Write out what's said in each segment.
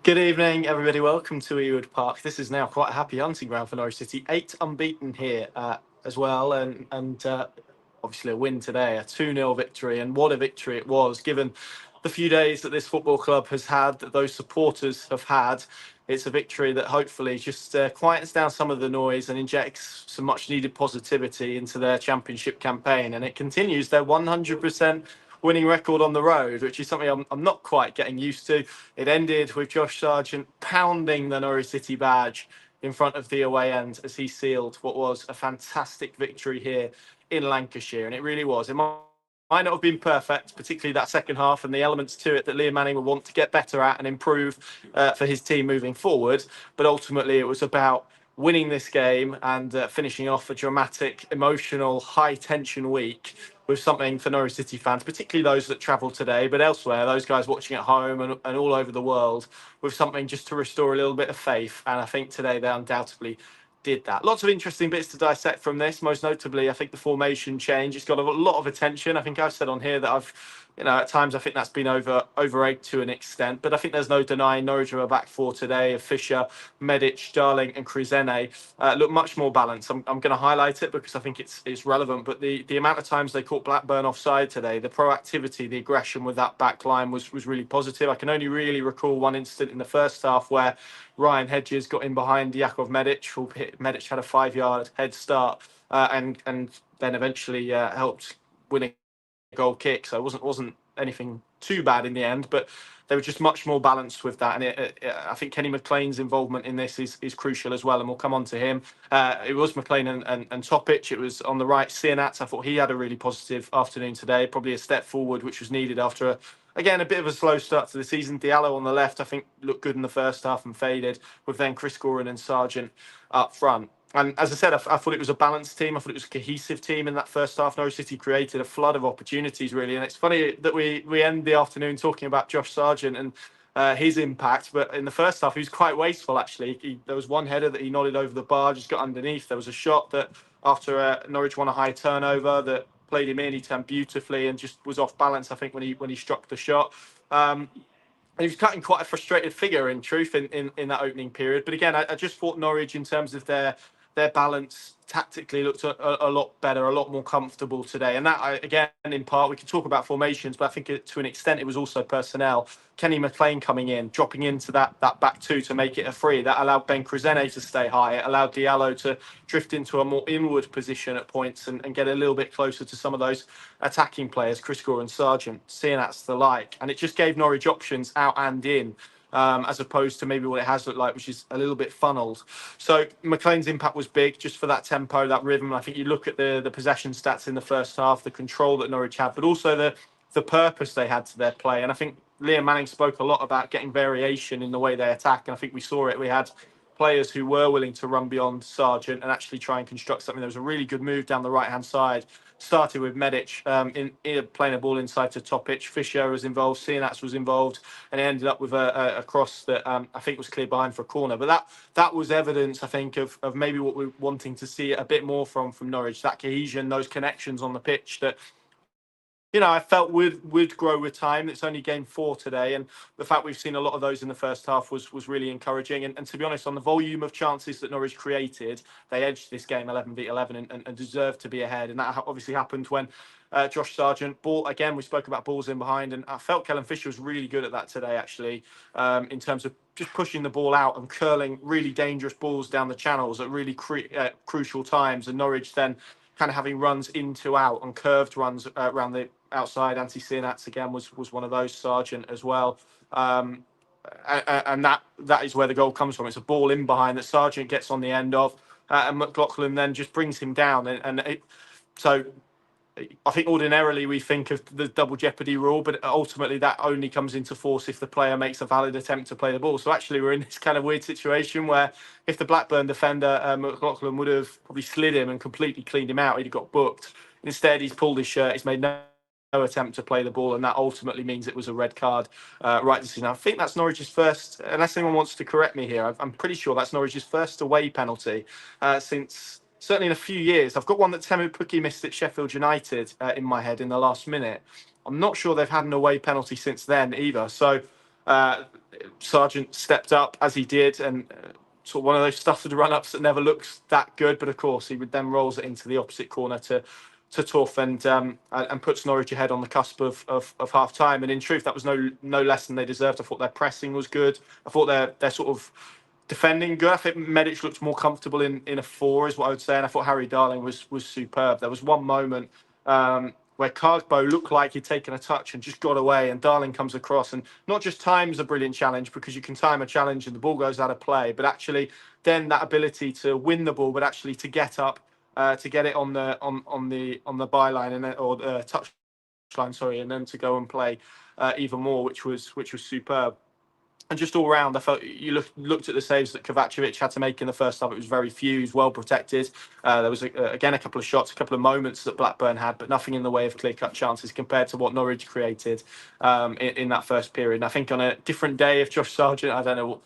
Good evening, everybody. Welcome to Ewood Park. This is now quite a happy hunting ground for Norwich City. 8 unbeaten here as well, and obviously a win today, a 2-0 victory. And what a victory it was, given the few days that this football club has had, that those supporters have had. It's a victory that hopefully just quiets down some of the noise and injects some much needed positivity into their championship campaign. And it continues their 100% winning record on the road, which is something I'm not quite getting used to. It ended with Josh Sargent pounding the Norwich City badge in front of the away end as he sealed what was a fantastic victory here in Lancashire. And it really was. It might not have been perfect, particularly that second half and the elements to it that Liam Manning would want to get better at and improve for his team moving forward. But ultimately, it was about winning this game and finishing off a dramatic, emotional, high-tension week with something for Norwich City fans, particularly those that travelled today, but elsewhere, those guys watching at home and all over the world, with something just to restore a little bit of faith. And I think today they undoubtedly did that. Lots of interesting bits to dissect from this. Most notably, I think the formation change. It's got a lot of attention. I think I've said on here that at times I think that's been over-egged to an extent. But I think there's no denying Norwich are back four today of Fisher, Medic, Darling, and Krizene look much more balanced. I'm going to highlight it because I think it's relevant. But the amount of times they caught Blackburn offside today, the proactivity, the aggression with that back line was really positive. I can only really recall one incident in the first half where Ryan Hedges got in behind Jakov Medic. Medic had a 5-yard head start and then eventually helped win a goal kick. So it wasn't anything too bad in the end, but they were just much more balanced with that. And I think Kenny McLean's involvement in this is crucial as well, and we'll come on to him. It was McLean and Topic. It was on the right, Sienats. I thought he had a really positive afternoon today, probably a step forward, which was needed after again, a bit of a slow start to the season. Diallo on the left, I think, looked good in the first half and faded, with then Chris Goran and Sargent up front. And as I said, I thought it was a balanced team. I thought it was a cohesive team in that first half. Norwich City created a flood of opportunities, really. And it's funny that we end the afternoon talking about Josh Sargent and his impact. But in the first half, he was quite wasteful, actually. There was one header that he nodded over the bar, just got underneath. There was a shot that, after Norwich won a high turnover, that played him in. He turned beautifully and just was off balance, I think, when he struck the shot. And he was cutting quite a frustrated figure, in truth, in that opening period. But again, I just thought Norwich, in terms of their balance tactically, looked a lot better, a lot more comfortable today. And that, again, in part, we could talk about formations, but I think to an extent it was also personnel. Kenny McLean coming in, dropping into that back two to make it a free. That allowed Ben Krizene to stay high. It allowed Diallo to drift into a more inward position at points and get a little bit closer to some of those attacking players, Chris Gore and Sargent, Sienats the like. And it just gave Norwich options out and in. As opposed to maybe what it has looked like, which is a little bit funneled. So McLean's impact was big, just for that tempo, that rhythm. I think you look at the possession stats in the first half, the control that Norwich had, but also the purpose they had to their play. And I think Liam Manning spoke a lot about getting variation in the way they attack, and I think we saw it. We had players who were willing to run beyond Sargent and actually try and construct something. There was a really good move down the right-hand side. Started with Medic in playing a ball inside to Topic. Fisher was involved, Sienats was involved, and it ended up with a cross that I think was cleared behind for a corner. But that was evidence, I think, of maybe what we're wanting to see a bit more from Norwich. That cohesion, those connections on the pitch that I felt would grow with time. It's only game 4 today, and the fact we've seen a lot of those in the first half was really encouraging. And to be honest, on the volume of chances that Norwich created, they edged this game 11-11 and deserved to be ahead. And that obviously happened when Josh Sargent ball again. We spoke about balls in behind, and I felt Kellen Fisher was really good at that today, actually, in terms of just pushing the ball out and curling really dangerous balls down the channels at really crucial times. And Norwich then kind of having runs into out and curved runs around the outside. Anti-Sienats again was one of those. Sargent as well. And that is where the goal comes from. It's a ball in behind that Sargent gets on the end of, and McLaughlin then just brings him down. So I think ordinarily we think of the double jeopardy rule, but ultimately that only comes into force if the player makes a valid attempt to play the ball. So actually we're in this kind of weird situation where if the Blackburn defender, McLaughlin, would have probably slid him and completely cleaned him out, he'd have got booked. Instead, he's pulled his shirt, he's made no attempt to play the ball, and that ultimately means it was a red card right decision. I think that's Norwich's first, unless anyone wants to correct me here, I'm pretty sure that's Norwich's first away penalty since certainly in a few years. I've got one that Temu Pukki missed at Sheffield United in my head in the last minute. I'm not sure they've had an away penalty since then either. So Sargent stepped up as he did, and sort of one of those stuttered run-ups that never looks that good, but of course he would then rolls it into the opposite corner to Tough and puts Norwich ahead on the cusp of half time. And in truth, that was no less than they deserved. I thought their pressing was good. I thought their sort of defending good. I think Medic looked more comfortable in a 4, is what I would say. And I thought Harry Darling was superb. There was one moment where Cargbo looked like he'd taken a touch and just got away, and Darling comes across and not just times a brilliant challenge, because you can time a challenge and the ball goes out of play, but actually then that ability to win the ball, but actually to get up, to get it on the byline and or the touch line, sorry, and then to go and play even more, which was superb. And just all round, I felt you looked at the saves that Kovacevic had to make in the first half. It was very few. He was well protected. There was, again, a couple of shots, a couple of moments that Blackburn had, but nothing in the way of clear-cut chances compared to what Norwich created in that first period. And I think on a different day, if Josh Sargent, I don't know,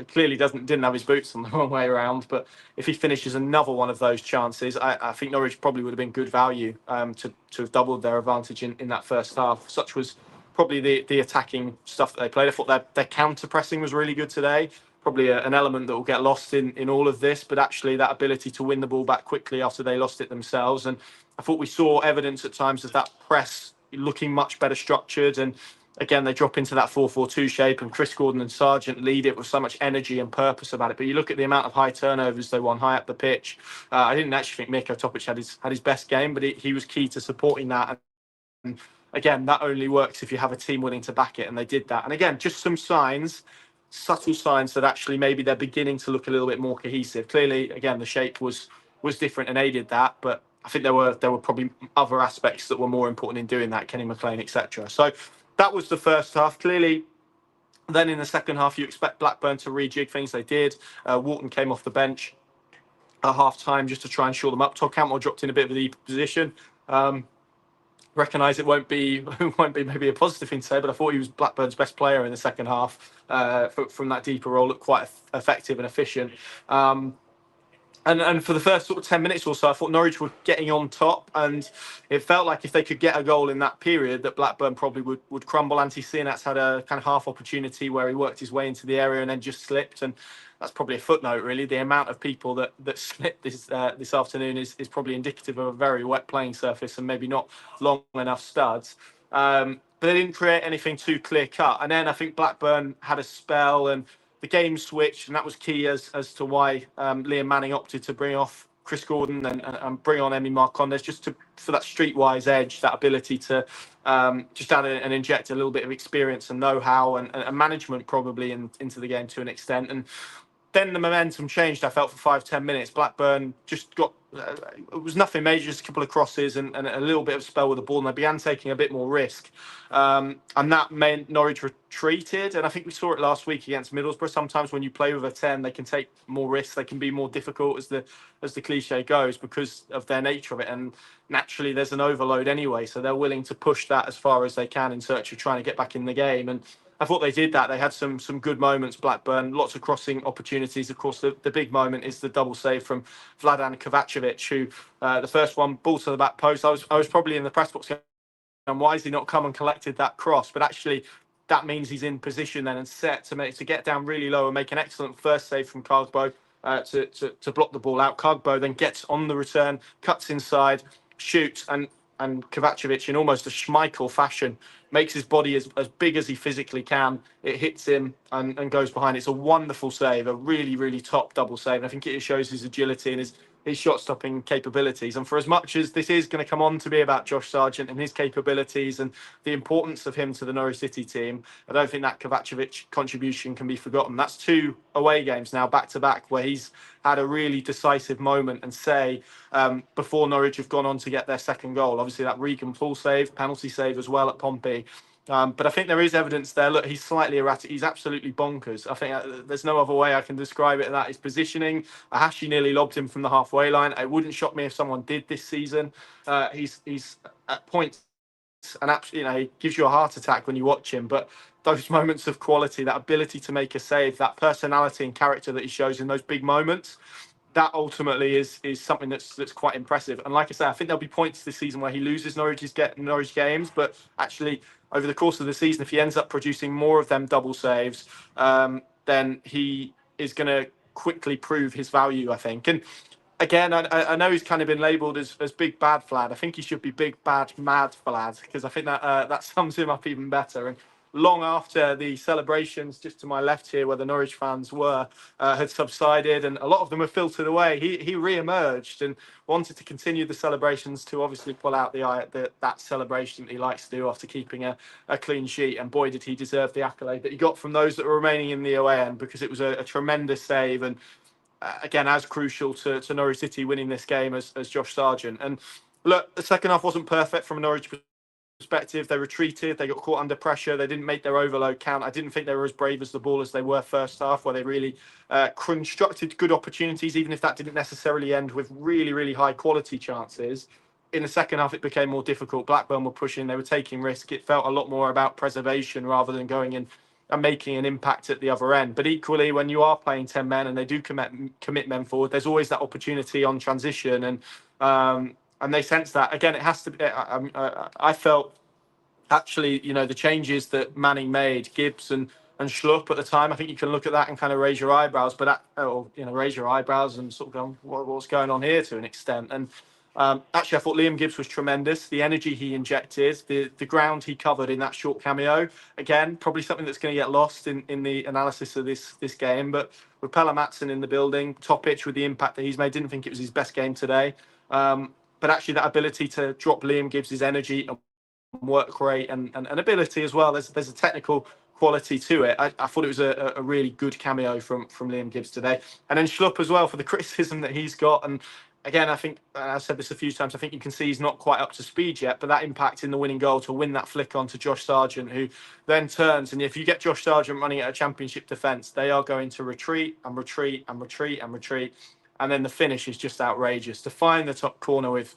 clearly didn't have his boots on the wrong way around, but if he finishes another one of those chances, I think Norwich probably would have been good value to have doubled their advantage in that first half. Such was probably the attacking stuff that they played. I thought their counter pressing was really good today. Probably an element that will get lost in all of this, but actually that ability to win the ball back quickly after they lost it themselves. And I thought we saw evidence at times of that press looking much better structured. And again, they drop into that 4-4-2 shape, and Chris Gordon and Sargent lead it with so much energy and purpose about it. But you look at the amount of high turnovers they won high up the pitch. I didn't actually think Mirko Topic had his best game, but he was key to supporting that. And again, that only works if you have a team willing to back it, and they did that. And again, just some signs, subtle signs that actually maybe they're beginning to look a little bit more cohesive. Clearly, again, the shape was different and aided that, but I think there were probably other aspects that were more important in doing that, Kenny McLean, etc. So that was the first half. Clearly, then in the second half, you expect Blackburn to rejig things. They did. Walton came off the bench at half time just to try and shore them up. Todd Cantwell dropped in a bit of a deeper position. Recognise it won't be maybe a positive thing to say, but I thought he was Blackburn's best player in the second half from that deeper role. Looked quite effective and efficient. And for the first sort of 10 minutes or so, I thought Norwich were getting on top, and it felt like if they could get a goal in that period, that Blackburn probably would crumble. Antti Sinats had a kind of half opportunity where he worked his way into the area and then just slipped, and that's probably a footnote, really. The amount of people that slipped this afternoon is probably indicative of a very wet playing surface and maybe not long enough studs. But they didn't create anything too clear cut. And then I think Blackburn had a spell and the game switched, and that was key as to why Liam Manning opted to bring off Chris Gordon and bring on Emi Marcondes, just for that streetwise edge, that ability to just add and inject a little bit of experience and know-how and management probably into the game to an extent. And then the momentum changed, I felt, for 5-10 minutes. Blackburn just got, it was nothing major, just a couple of crosses and a little bit of spell with the ball, and they began taking a bit more risk. And that meant Norwich retreated, and I think we saw it last week against Middlesbrough. Sometimes when you play with a 10, they can take more risks, they can be more difficult, as the cliche goes, because of their nature of it. And naturally, there's an overload anyway, so they're willing to push that as far as they can in search of trying to get back in the game. And I thought they did that. They had some good moments, Blackburn, lots of crossing opportunities. Of course, the big moment is the double save from Vladan Kovacevic, who the first one, ball to the back post. I was probably in the press box going, why has he not come and collected that cross? But actually, that means he's in position then and set to get down really low and make an excellent first save from Cargbo to block the ball out. Cargbo then gets on the return, cuts inside, shoots, and Kovacevic, in almost a Schmeichel fashion, makes his body as big as he physically can. It hits him and goes behind. It's a wonderful save, a really, really top double save. And I think it shows his agility and his shot-stopping capabilities. And for as much as this is going to come on to be about Josh Sargent and his capabilities and the importance of him to the Norwich City team, I don't think that Kovacevic contribution can be forgotten. That's 2 away games now, back-to-back, where he's had a really decisive moment and say, before Norwich have gone on to get their second goal. Obviously, that Regan full save, penalty save as well at Pompey. But I think there is evidence there. Look, he's slightly erratic. He's absolutely bonkers. I think there's no other way I can describe it. That his positioning. Ahashi nearly lobbed him from the halfway line. It wouldn't shock me if someone did this season. He's at points and absolutely, he gives you a heart attack when you watch him. But those moments of quality, that ability to make a save, that personality and character that he shows in those big moments, that ultimately is something that's quite impressive. And like I say, I think there'll be points this season where he loses Norwich games, but actually over the course of the season, if he ends up producing more of them double saves, then he is going to quickly prove his value, I think. And again, I know he's kind of been labelled as big bad Vlad. I think he should be big bad mad Vlad, because I think that sums him up even better. And long after the celebrations, just to my left here, where the Norwich fans were, had subsided and a lot of them were filtered away, he re-emerged and wanted to continue the celebrations, to obviously pull out that celebration that he likes to do after keeping a clean sheet. And boy, did he deserve the accolade that he got from those that were remaining in the away end, because it was a tremendous save. And again, as crucial to Norwich City winning this game as Josh Sargent. And look, the second half wasn't perfect from a Norwich perspective. They retreated, they got caught under pressure, they didn't make their overload count. I didn't think they were as brave as the ball as they were first half, where they really constructed good opportunities, even if that didn't necessarily end with really, really high quality chances. In the second half, it became more difficult. Blackburn were pushing, they were taking risk. It felt a lot more about preservation rather than going in and making an impact at the other end. But equally, when you are playing 10 men and they do commit men forward, there's always that opportunity on transition. And they sense that. Again, it has to be, I felt actually, the changes that Manning made, Gibbs and Schlupp at the time, I think you can look at that and kind of raise your eyebrows, raise your eyebrows and sort of go, what's going on here, to an extent. And actually, I thought Liam Gibbs was tremendous. The energy he injected, the ground he covered in that short cameo, again, probably something that's going to get lost in the analysis of this game. But with Pelle Matson in the building, Topic with the impact that he's made, didn't think it was his best game today. But actually, that ability to drop Liam Gibbs' energy and work rate and ability as well, there's a technical quality to it. I thought it was a really good cameo from Liam Gibbs today. And then Schlupp as well, for the criticism that he's got. And again, I think, I've said this a few times, I think you can see he's not quite up to speed yet, but that impact in the winning goal to win that flick on to Josh Sargent, who then turns. And if you get Josh Sargent running at a championship defence, they are going to retreat and retreat and retreat and retreat. And then the finish is just outrageous. To find the top corner with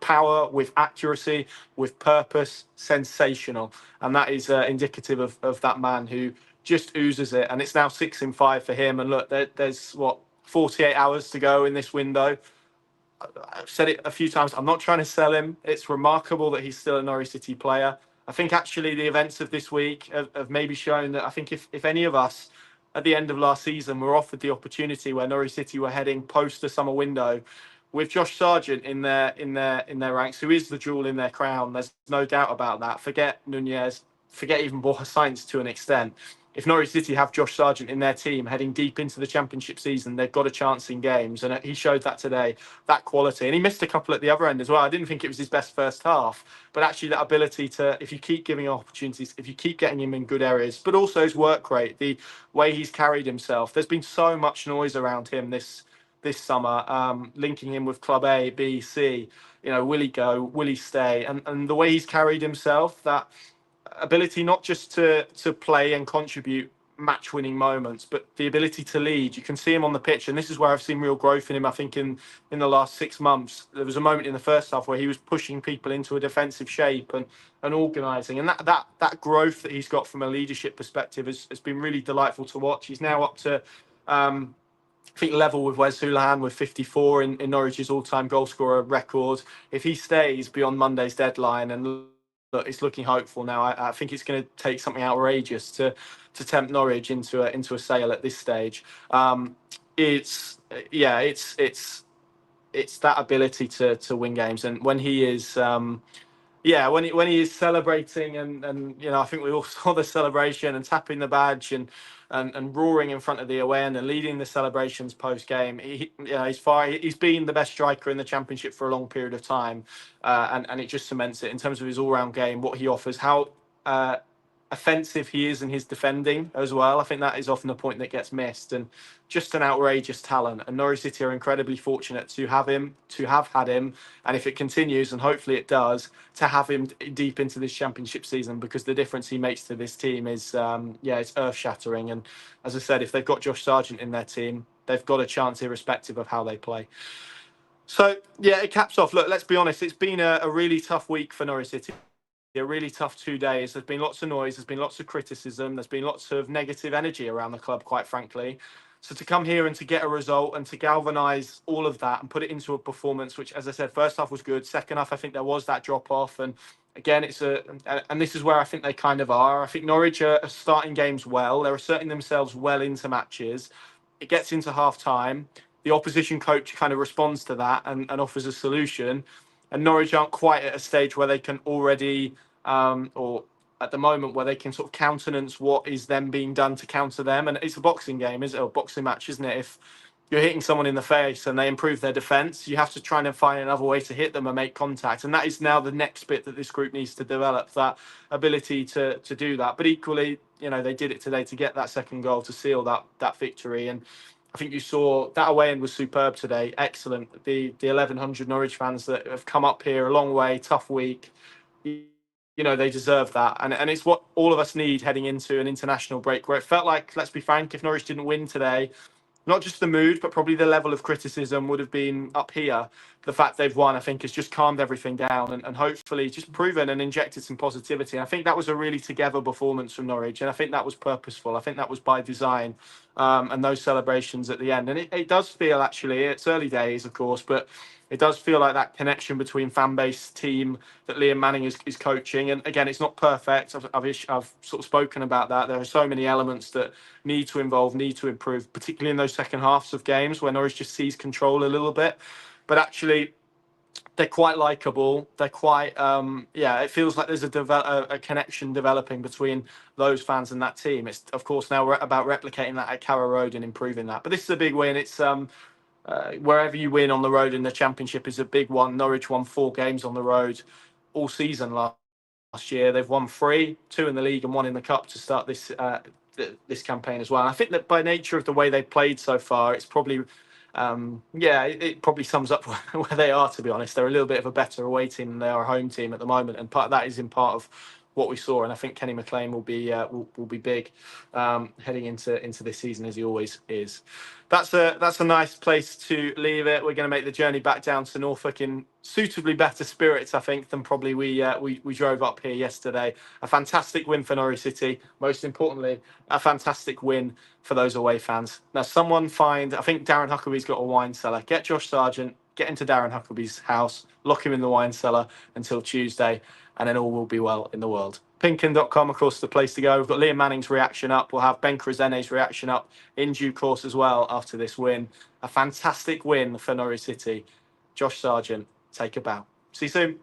power, with accuracy, with purpose, sensational. And that is indicative of that man who just oozes it. And it's now 6 in 5 for him. And look, there's 48 hours to go in this window. I've said it a few times, I'm not trying to sell him. It's remarkable that he's still a Norwich City player. I think actually the events of this week have maybe shown that I think if any of us at the end of last season were offered the opportunity where Norwich City were heading post the summer window, with Josh Sargent in their ranks, who is the jewel in their crown, there's no doubt about that. Forget Nunez, forget even Borja Sainz to an extent. If Norwich City have Josh Sargent in their team heading deep into the championship season, they've got a chance in games. And he showed that today, that quality. And he missed a couple at the other end as well. I didn't think it was his best first half, but actually that ability to, if you keep giving opportunities, if you keep getting him in good areas, but also his work rate, the way he's carried himself. There's been so much noise around him this summer, linking him with Club A, B, C. Will he go? Will he stay? And the way he's carried himself, that ability not just to play and contribute match-winning moments, but the ability to lead. You can see him on the pitch, and this is where I've seen real growth in him. I think in the last 6 months, there was a moment in the first half where he was pushing people into a defensive shape and organising, and that growth that he's got from a leadership perspective has been really delightful to watch. He's now up to I think level with Wes Hoolahan with 54 in Norwich's all-time goal scorer record. If he stays beyond Monday's deadline, and look, it's looking hopeful now, I think it's going to take something outrageous to tempt Norwich into a sale at this stage. It's that ability to win games, and when he is. When he is celebrating and I think we all saw the celebration and tapping the badge and roaring in front of the away end and leading the celebrations post game. He's been the best striker in the Championship for a long period of time, and it just cements it in terms of his all-round game, what he offers, how offensive he is in his defending as well. I think that is often a point that gets missed, and just an outrageous talent. And Norwich City are incredibly fortunate to have had him, and if it continues, and hopefully it does, to have him deep into this Championship season, because the difference he makes to this team is it's earth-shattering. And as I said, if they've got Josh Sargent in their team, they've got a chance irrespective of how they play. So it caps off. Look, let's be honest, it's been a really tough week for Norwich City. A really tough 2 days. There's been lots of noise, there's been lots of criticism, there's been lots of negative energy around the club, quite frankly. So to come here and to get a result and to galvanise all of that and put it into a performance, which, as I said, first half was good. Second half, I think there was that drop off, and again, and this is where I think they kind of are. I think Norwich are starting games well. They're asserting themselves well into matches. It gets into half time. The opposition coach kind of responds to that and offers a solution. And Norwich aren't quite at a stage where they can already, or at the moment, where they can sort of countenance what is then being done to counter them. And it's a boxing game, isn't it? Or a boxing match, isn't it? If you're hitting someone in the face and they improve their defence, you have to try and find another way to hit them and make contact. And that is now the next bit that this group needs to develop, that ability to do that. But equally, they did it today to get that second goal to seal that victory. And I think you saw that away end was superb today. Excellent. The 1,100 Norwich fans that have come up here a long way, tough week. They deserve that. And it's what all of us need heading into an international break, where it felt like, let's be frank, if Norwich didn't win today, not just the mood, but probably the level of criticism would have been up here. The fact they've won, I think, has just calmed everything down and hopefully just proven and injected some positivity. And I think that was a really together performance from Norwich. And I think that was purposeful. I think that was by design. And those celebrations at the end. And it does feel, actually, it's early days, of course, but it does feel like that connection between fan base, team that Liam Manning is coaching. And again, it's not perfect. I've sort of spoken about that. There are so many elements that need to improve, particularly in those second halves of games where Norwich just sees control a little bit. But actually, they're quite likable. They're quite, it feels like there's a connection developing between those fans and that team. It's, of course, now about replicating that at Carrow Road and improving that. But this is a big win. It's wherever you win on the road in the Championship is a big one. Norwich won 4 games on the road all season last year. They've won 3, 2 in the league and 1 in the cup to start this campaign as well. And I think that by nature of the way they've played so far, it's probably, it probably sums up where they are, to be honest. They're a little bit of a better away team than they are a home team at the moment. And part of that is in part of what we saw. And I think Kenny McLean will be big heading into this season, as he always is. That's a nice place to leave it. We're going to make the journey back down to Norfolk in suitably better spirits, I think, than probably we drove up here yesterday. A fantastic win for Norwich City. Most importantly, a fantastic win for those away fans. Now, I think Darren Huckabee's got a wine cellar. Get Josh Sargent, get into Darren Huckabee's house, lock him in the wine cellar until Tuesday, and then all will be well in the world. Pinkin.com, of course, the place to go. We've got Liam Manning's reaction up. We'll have Ben Krazene's reaction up in due course as well after this win. A fantastic win for Norwich City. Josh Sargent, take a bow. See you soon.